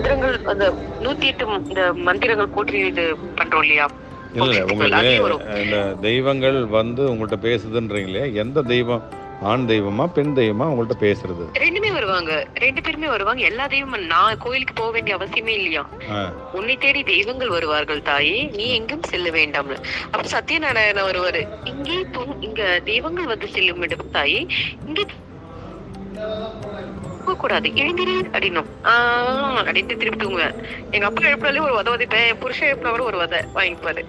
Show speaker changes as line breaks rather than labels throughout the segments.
மந்திரங்கள் அந்த 108 இந்த மந்திரங்கள் போற்றி இது பண்றோம் இல்லையா?
இல்லை உங்களுக்கு இந்த தெய்வங்கள் வந்து உங்கள்கிட்ட பேசுதுன்றீங்களே, எந்த தெய்வம்? ஆண் தெய்வமா பெண் தெய்வமா உங்கள்கிட்ட பேசுறது?
ரெண்டுமே வருவாங்க, 2 பேருமே வருவாங்க. எல்லா தெய்வமும் நான் கோயிலுக்கு போக வேண்டிய அவசியமே இல்லையா. உன்னை தேடி தெய்வங்கள் வருவார்கள் தாயே, நீ எங்கும் செல்ல வேண்டாம்னு. அப்ப சத்யநாராயண வருவாரு, இங்கே இங்க தெய்வங்கள் வந்து செல்லும் இடம் தாயே, இங்கே கூடாது, எழுந்திரு அப்படின்னும். அப்படின்ட்டு திருப்பி தூங்குவேன். எங்க அப்பா எழுப்பினாலே ஒரு உதவதிப்பேன், என் புருஷன் எழுப்பினா ஒரு உத வாங்கிப்பாரு.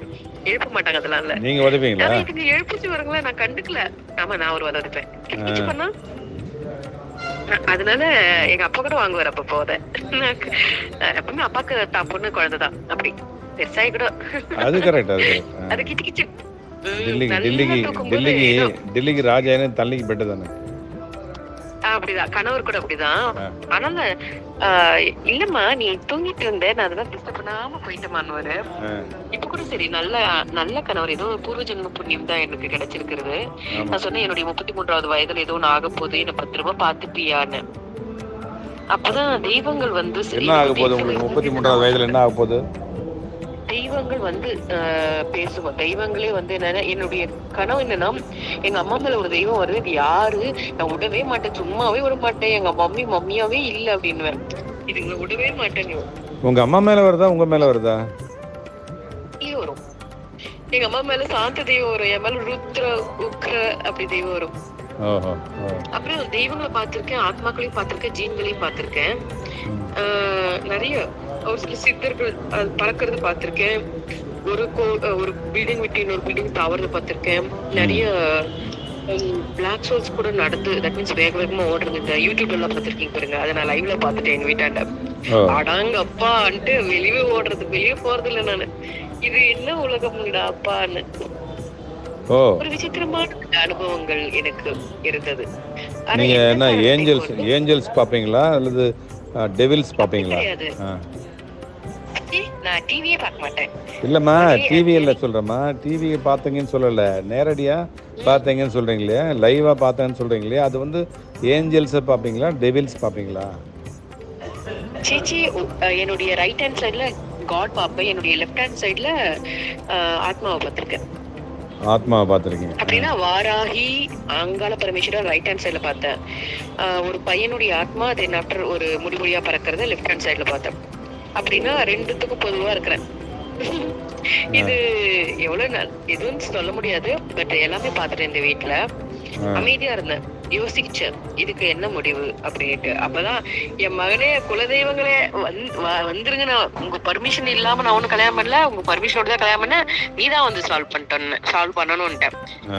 எழுப்ப மாட்டாங்க அதெல்லாம் இல்ல.
நீங்க உதவிங்களா?
இதுங்க எழுப்பிச்சு வருங்களா, நான் கண்டுக்கல. ஆமா, நான் ஒரு உதவிப்பேன். கிச்சு பண்ணா அதனால எங்க அப்பா கூட வாங்குவார் அப்ப உத. எப்பவுமே அப்பாக்கு தான் பொண்ணு குழந்தைதான், அப்படி பெருசாகி கூட
அது கரெக்ட்.
அது கிச்சு கிச்சு.
டெல்லிக்கு ராஜா தள்ளிக்கு பெட்டு தானே.
அப்படிதான் கணவர் கூட அப்படிதான். ஆனால இல்லம்மா நீ தூங்கிட்டு இருந்த, நான் அதெல்லாம் டிஸ்டர்ப் பண்ணாம போயிட்டேமான்னு. இப்ப கூட சரி, நல்ல கணவர், ஏதோ பூர்வ ஜென்ம புண்ணியம் தான் எனக்கு கிடைச்சிருக்கிறது. நான் சொன்னேன் என்னுடைய 33வது வயதுல ஏதோ ஒண்ணு ஆக போகுது, என்ன 10 ரூபாய் பாத்துப்பியான்னு. அப்பதான் தெய்வங்கள் வந்து
என்ன ஆக போகுது உங்களுக்கு? 33வது வயதுல என்ன ஆக போகுது?
தெய்வங்கள் வந்து பேசுவோம். தெய்வங்களே வந்து என்னன்னா, என்னுடைய கனவு என்னன்னா, எங்க அம்மா மேல ஒரு தெய்வம் வருது, இது யாரு, நான் விடவே மாட்டேன், சும்மாவே விட மாட்டேன், எங்க மம்மியாவே இல்ல அப்படின்னுவேன். இதுங்களை விடவே மாட்டேன்.
உங்க அம்மா மேல வருதா உங்க மேல வருதா?
இது வரும். எங்க அம்மா மேல சாந்த தெய்வம் வரும், என் மேல ருத்ர உக்ர அப்படி தெய்வம் வரும். அப்புறம் தெய்வங்களை பார்த்திருக்கேன், ஆத்மாக்களையும் பார்த்திருக்கேன், ஜீன்களையும் பார்த்திருக்கேன். நிறைய ஒரு சில சித்தர்கள் பறக்கிறது பார்த்திருக்கேன். ஒரு பில்டிங் விட்டு இன்னொரு பில்டிங் தாவறது பார்த்திருக்கேன். நிறைய பிளாக் சோல்ஸ் கூட நடந்து, தட் மீன்ஸ் வேக வேகமா ஓடுறது இந்த யூடியூப் எல்லாம் பார்த்திருக்கீங்க பாருங்க. அதை நான் லைவ்ல பார்த்துட்டேன் எங்க வீட்டாண்ட. அடாங்க அப்பான்ட்டு வெளியே ஓடுறது, வெளியே போறது இல்லை நானு. இது என்ன உலகம்டா அப்பான்னு ஒரு விசித்திரமான அனுபவங்கள் எனக்கு இருந்தது.
நீங்க என்ன ஏஞ்சல்ஸ் பாப்பீங்களா அல்லது டெவில்ஸ் பாப்பீங்களா?
நான் டிவியே பார்க்க மாட்டேன்.
இல்லம்மா, டிவியில சொல்றேம்மா, டிவியை பார்த்தீங்கன்னு சொல்லல, நேரடியா பார்த்தீங்கன்னு சொல்றீங்களே, லைவா பார்த்தேன்னு சொல்றீங்களே, அது வந்து ஏஞ்சல்ஸ் பாப்பீங்களா டெவில்ஸ் பாப்பீங்களா?
சீச்சி, என்னுடைய ரைட் ஹேண்ட் சைடுல காட் பாப்பேன், என்னுடைய லெஃப்ட் ஹேண்ட் சைடுல ஆத்மாவை பார்த்திருக்கேன்.
ஆத்மாவை பார்த்திருக்கீங்க
அப்படின்னா வாராகி அங்காள பரமேஸ்வரர் ரைட் ஹேண்ட் சைடுல பார்த்தேன். ஒரு பையனுடைய ஆத்மா தென் ஆஃப்டர் ஒரு முடிமொழியா பறக்கிறத லெஃப்ட் ஹேண்ட் சைடுல பார்த்தேன். அப்படின்னா ரெண்டுத்துக்கும் பொதுவா இருக்கிறேன். இது எவ்வளவு நாள் எதுவும் சொல்ல முடியாது, பட் எல்லாமே பார்த்துட்டேன். இந்த வீட்டுல அமைதியா இருந்தேன், யோசிச்சேன் இதுக்கு என்ன முடிவு அப்படின்ட்டு. அப்பதான் என் மகனே, குலதெய்வங்களே வந்துருங்க, நான் உங்க பர்மிஷன் இல்லாம நான் ஒண்ணு கல்யாணம் பண்ணல, உங்க பர்மிஷனோட தான் கல்யாணம் பண்ண, நீதான் வந்து சால்வ் பண்ணணும்ட்டேன்.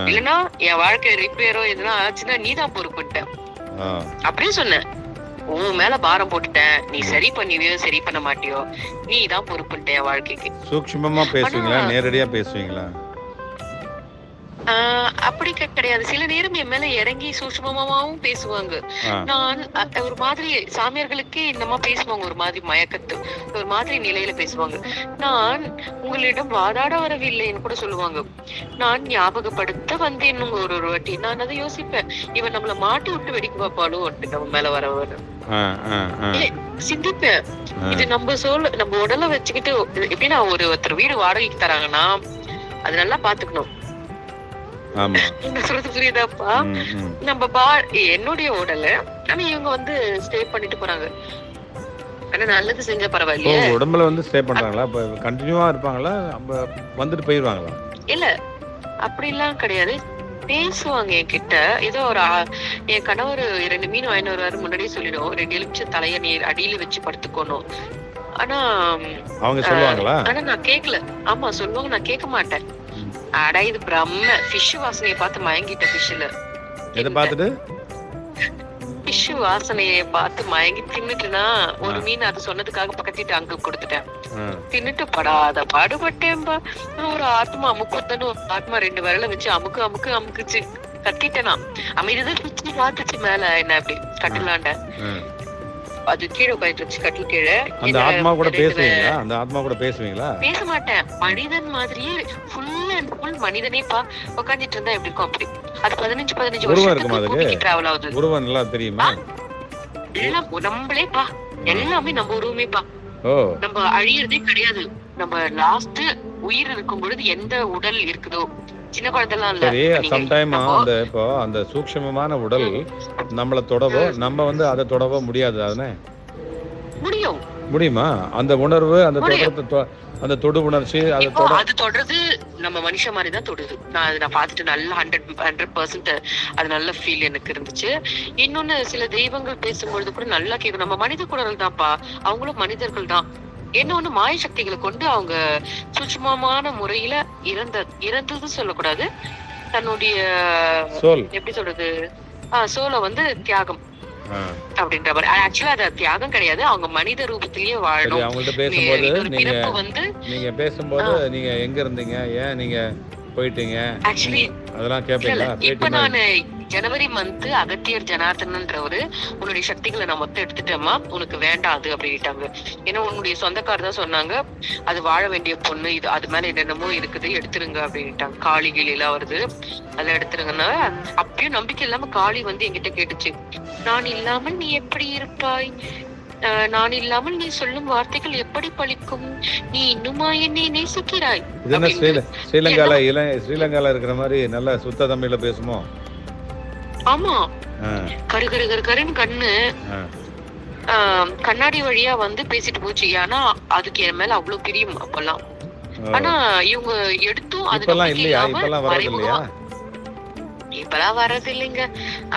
இல்லைன்னா என் வாழ்க்கை ரிப்பேரோ எதுனா ஆச்சுன்னா நீதான் பொறுப்புட்டேன் அப்படியே சொன்னேன். உன் மேல பாரம் போட்டுட்டேன், நீ சரி பண்ணுவியோ சரி பண்ண மாட்டியோ, நீ தான் பொறுப்புட்ட என் வாழ்க்கைக்கு.
சூக்ஷ்மமா பேசுவீங்களா, நேரடியா பேசுவீங்களா?
அப்படி கிடையாது. சில நேரம் என் மேல இறங்கி சூட்சுமமாவும் பேசுவாங்க. நான் ஒரு மாதிரி சாமியார்களுக்கே என்னமா பேசுவாங்க, ஒரு மாதிரி மயக்கத்து, ஒரு மாதிரி நிலையில பேசுவாங்க. நான் உங்களிடம் வாதாட வரவில்லைன்னு கூட சொல்லுவாங்க. நான் ஞாபகப்படுத்த வந்தேன் ஒரு வாட்டி. நான் அதை யோசிப்பேன், இவன் நம்மள மாட்டி விட்டு வெடிக்க பார்ப்பாளோ நம்ம மேல வரவரு சிந்திப்பேன். இது நம்ம உடலை வச்சுக்கிட்டு எப்படின்னா, ஒருத்தர் வீடு வாடகைக்கு தராங்கன்னா அது நல்லா பாத்துக்கணும். என்ன சொல்றது புரியுதாப்பா? நம்ம என்னுடைய உடல ஆனா இவங்க வந்து ஸ்டே பண்ணிட்டு போறாங்க. ஆனா நல்லது செஞ்சா பரவாயில்லையே.
உடம்புல வந்து ஸ்டே பண்றாங்களா? கண்டினியூவா இருப்பாங்களா? வந்துட்டு போயிருவாங்களா?
இல்ல, அப்படி எல்லாம் கிடையாது. பேசுவாங்க என்கிட்ட. ஏதோ என் கணவர் 2 மீன் வாங்கிட்டு வருவாரு, முன்னாடியே சொல்லிடும், 2 எலுமிச்சை தலைய நீர் அடியில வச்சு படுத்துக்கணும். ஆனா
அவங்க சொல்லுவாங்களா?
ஆனா நான் கேட்கல. ஆமா சொல்லுவாங்க, நான் கேட்க மாட்டேன். அடா இது பிரம்ம ஃபிஷ் வாசனையை பார்த்து மயங்கிட்ட. ஃபிஷ் வாசனையை பார்த்து மயங்கி தின்னுட்டுனா ஒரு மீன் அது சொன்னதுக்காக பக்கத்திட்டு அங்கிள் கொடுத்துட்டேன். தின்னுட்டு படாத பாடுபட்டேன்பா. ஒரு ஆத்மா அமுக்குத்தன்னு ஒரு ஆத்மா 2 விரல வச்சு அமுக்குச்சு. கத்திட்டேனா அமைதிதான் பிச்சு பார்த்துச்சு மேல என்ன அப்படி கட்டுலாண்ட. அது கீழே உட்காந்துச்சு, கட்டில் கீழே.
அந்த ஆத்மா கூட பேசுவீங்களா? அந்த ஆத்மா கூட பேசுவீங்களா?
பேச மாட்டேன். மனிதன் மாதிரியே ஃபுல் அண்ட் ஃபுல் மனிதனேப்பா உட்காந்துட்டு இருந்தா எப்படி இருக்கும் அப்படி. அது 15 வருஷத்துக்கு டிராவல் ஆகுது.
உருவம் நல்லா தெரியுமா?
எல்லாம் நம்மளேப்பா, எல்லாமே நம்ம உருவமேப்பா.
ஓ
நம்ம அழியறதே கிடையாது. நம்ம லாஸ்ட் உயிர் இருக்கும் பொழுது எந்த உடல் இருக்குதோ, சின்ன குழந்தைலாம் இல்ல.
சரி,
இப்ப நீங்க
சம்டைம்
நம்ம
அந்த இப்போ அந்த சூக்ஷ்மமான உடல் நம்மள தொடவோ நம்ம வந்து அதை தொடவோ முடியாது தானே?
முடியும்.
முடியுமா? அந்த உணர்வு, அந்த
முடியும்.
தொடர்ந்து அந்த தொடு உணர்ச்சி அதை
இப்போ
தொட
அது தொடர்றது நம்ம மனுஷ மாதிரி தான் தொடுது. நான் பார்த்துட்டு நல்லா 100% அது நல்ல ஃபீல் எனக்கு இருந்துச்சு. இன்னொன்னு சில தெய்வங்கள் பேசும்பொழுது கூட நல்லா கேட்கும். நம்ம மனித குரல் தான்ப்பா, அவங்களும் மனிதர்கள் தான். இன்னொன்னு மாய சக்திகளை கொண்டு அவங்க சூட்சுமமான முறையில இறந்தது சொல்லக்கூடாது, தன்னுடைய
சோல்.
எப்படி சொல்றது, சோலை வந்து தியாகம்
ஆ.
அப்படின்ற மாதிரி. ஆக்சுவலா அது தியாகம் கிடையாது, அவங்க மனித ரூபத்திலேயே
சரி,
வாழணும்.
அவங்கள்ட்ட பேசும்போது
இன்னொரு
நீங்க
பிறப்பு வந்து
நீங்க பேசும்போது நீங்க எங்க இருந்தீங்க, ஏன் நீங்க போயிட்டீங்க,
ஆக்சுவலி
அதெல்லாம்
இல்ல
கேட்பீங்களா?
இப்ப
பேட்டி மாதிரி.
நானு ஜனவரி மந்த் அகத்தியர் ஜனார்தனன்றவரு உன்னுடைய சக்திகளை நான் மொத்தம் எடுத்துட்டேம்மா, உனக்கு வேண்டாம் அது அப்படின்ட்டாங்க. ஏன்னா உன்னுடைய சொந்தக்காரர் தான் சொன்னாங்க, அது வாழ வேண்டிய பொண்ணு, இது அது மேல என்னென்னமோ இருக்குது, எடுத்துருங்க அப்படின்ட்டாங்க. காளி கிளிலாம் வருது, அதெல்லாம் எடுத்துருங்கன்னா. அப்பயும் நம்பிக்கை இல்லாம காளி வந்து என்கிட்ட கேட்டுச்சு, நான் இல்லாமல் நீ எப்படி இருப்பாய், நான் இல்லாமல் நீ சொல்லும் வார்த்தைகள் எப்படி பலிக்கும், நீ இன்னுமா என்னை நேசிக்கிறாய்
இது என்ன
அப்படின்னு.
ஸ்ரீலங்கால இருக்கிற மாதிரி நல்ல சுத்த தமிழ்ல பேசுமோ?
ஆமா,
ஆ,
கரு கரு கரு கருன்னு கண்ணு
ஆ.
கண்ணாடி வழியா வந்து பேசிட்டு போச்சு. ஆனா அதுக்கு என் மேல அவ்வளவு பிரியம் அப்பெல்லாம்.
ஓ.
ஆனா இவங்க எடுத்தும் அது
இப்பெல்லாம்
நம்பிக்கை
இல்லையா?
இல்லாம
இப்பெல்லாம் வர்றது இல்லையா?
மறைமுகமா. இப்பெல்லாம் வர்றது இல்லைங்க.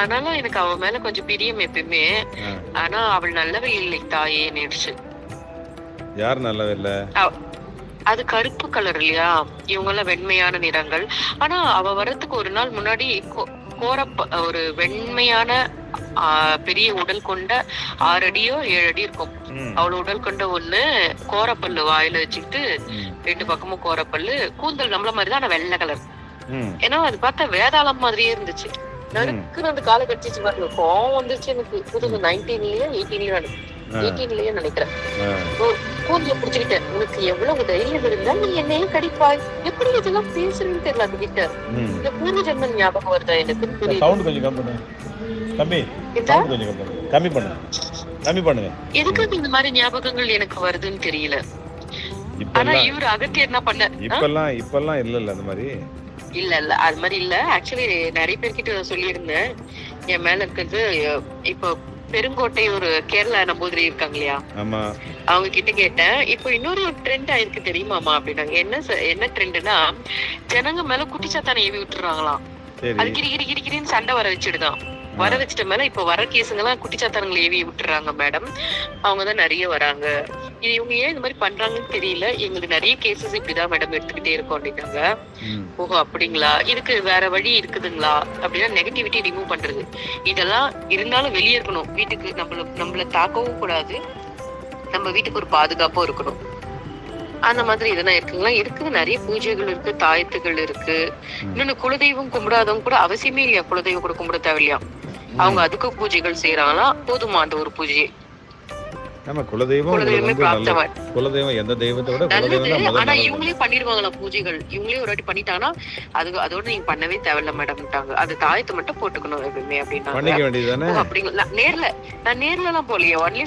ஆனாலும் எனக்கு அவ மேல கொஞ்சம் பிரியம் எப்பயுமே.
ஆ.
ஆனா அவள் நல்லவே இல்லை தாயே நினைச்சு.
யார் நல்லவே இல்ல?
அது கருப்பு கலர் இல்லையா, இவங்க எல்லாம் வெண்மையான நிறங்கள். ஆனா அவ வர்றதுக்கு ஒரு நாள் முன்னாடி ஒரு வெண்மையான பெரிய உடல் கொண்ட 6 அடியோ 7 அடி இருக்கும். அவ்வளவு உடல் கொண்ட ஒண்ணு, கோரப்பல்லு வாயில வச்சுக்கிட்டு, 2 பக்கமும் கோரப்பல்லு, கூந்தல் நம்மள மாதிரிதான் ஆனா வெள்ளை கலர். ஏன்னா அது பார்த்தா வேதாளம் மாதிரியே இருந்துச்சு. நறுக்குன்னு அந்த காலை கடிச்சிச்சு பாருங்க, கோவம் வந்துருச்சு எனக்கு. 18லயே நினைக்கிறேன். கூந்தல புடிச்சுக்கிட்டேன், உனக்கு எவ்வளவு தைரியம் இருந்தா நீ என்னையும் கடிப்பாய், எப்படி இதெல்லாம் பேசுறேன்னு தெரியல அது கிட்ட. இந்த பூர்வ ஜென்மம் ஞாபகம் வருதா எனக்கு புரியல. எதுக்கு இந்த மாதிரி ஞாபகங்கள் எனக்கு வருதுன்னு தெரியல. ஆனா இவரு அகத்தியர் என்ன பண்ண
இப்பெல்லாம் இல்ல அந்த மாதிரி.
இல்ல அது மாதிரி இல்ல. ஆக்சுவலி நிறைய பேர்கிட்ட சொல்லியிருந்தேன் என் மேல இருக்கிறது. இப்போ பெருங்கோட்டை ஒரு கேரளா நம்பூதிரி இருக்காங்க இல்லையா, அவங்க கிட்ட கேட்டேன், இப்போ இன்னொரு ட்ரெண்ட் ஆயிருக்கு தெரியுமாமா அப்படின்னாங்க. என்ன ட்ரெண்ட்னா, ஜனங்க மேல குட்டிச்சாத்தான ஏவி விட்டுறாங்களாம். அது கிரின்னு சண்டை வர வச்சுடுதான். வர வச்சுட்ட மேல இப்ப வர கேஸுங்கெல்லாம் குட்டிச்சாத்தானங்களை ஏவி விட்டுறாங்க மேடம், அவங்கதான் நிறைய வராங்க. இது இவங்க ஏன் இந்த மாதிரி பண்றாங்கன்னு தெரியல, எங்களுக்கு நிறைய கேசஸ் இப்படிதான் மேடம் எடுத்துக்கிட்டே இருக்கோம் அப்படின்னாங்க. ஓஹோ அப்படிங்களா, இதுக்கு வேற வழி இருக்குதுங்களா அப்படின்னா, நெகட்டிவிட்டி ரிமூவ் பண்றது. இதெல்லாம் இருந்தாலும் வெளியே இருக்கணும், வீட்டுக்கு நம்மள தாக்கவும் கூடாது, நம்ம வீட்டுக்கு ஒரு பாதுகாப்பும் இருக்கணும். அந்த மாதிரி இதெல்லாம் இருக்குங்களா, இருக்குது. நிறைய பூஜைகள் இருக்கு, தாயத்துகள் இருக்கு. இன்னொன்னு குலதெய்வம் கும்பிடாதவங்க கூட அவசியமே இல்லையா, குலதெய்வம் கூட கும்பிட தேவையில்லையா, அவங்க அதுக்கு பூஜைகள் செய்யறாங்களா, போதுமா அந்த ஒரு பூஜையை.
குலதெய்வமே குலதெய்வம் எந்த தெய்வத்தை விட குலதெய்வம்.
ஆனா இவங்களே பண்ணிடுவாங்களா பூஜைகள், இவங்களே ஒரு வாட்டி பண்ணிட்டாங்கன்னா அதோட நீங்க பண்ணவே தேவையில்ல மேடம்ட்டாங்க. அது தாயத்தை மட்டும் போட்டுக்கணும் எப்பவுமே அப்படின்னா. அப்படிங்களா, நான் நேர்ல எல்லாம் போலையே, ஒன்லி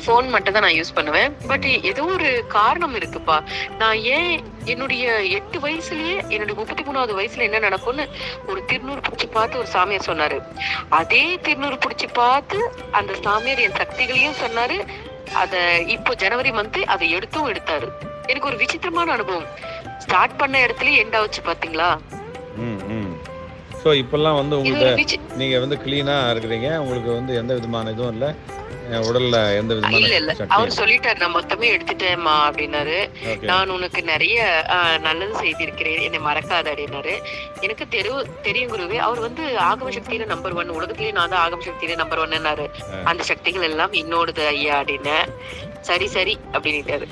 போன் மட்டும் தான் நான் யூஸ் பண்ணுவேன். பட் ஏதோ ஒரு காரணம் இருக்குப்பா. நான் ஏன் என்னுடைய 8 வயசுலயே, என்னுடைய 33வது வயசுல என்ன நடக்கும்னு ஒரு திருநூறு பிடிச்சி பார்த்து ஒரு சாமியார் சொன்னாரு. அதே திருநூறு பிடிச்சி பார்த்து அந்த சாமியார் என் சக்திகளையும் சொன்னாரு. அத இப்போ ஜனவரி மந்த் அதை எடுத்தாரு. எனக்கு ஒரு விசித்திரமான அனுபவம். ஸ்டார்ட் பண்ண இடத்துல எண்ட் ஆச்சு பாத்தீங்களா.
சோ இப்பெல்லாம் வந்து உங்களுக்கு நீங்க வந்து கிளீனா இருக்கிறீங்க, உங்களுக்கு வந்து எந்த விதமான இதுவும் இல்ல உடல்ல, எந்த விதமான
இல்ல. அவர் சொல்லிட்டாரு, நான் மொத்தமே எடுத்துட்டேன்மா அப்படின்னாரு. நான் உனக்கு நிறைய நல்லது செய்திருக்கிறேன், என்னை மறக்காத அப்படின்னாரு. எனக்கு தெரியும் குருவே, அவர் வந்து ஆகம சக்தியில நம்பர் 1, உலகத்திலேயே நான் தான் ஆகம சக்தியில நம்பர் 1ன்னாரு. அந்த சக்திகள் எல்லாம் என்னோடது ஐயா அப்படின்னு. சரி அப்படின்னுட்டாரு.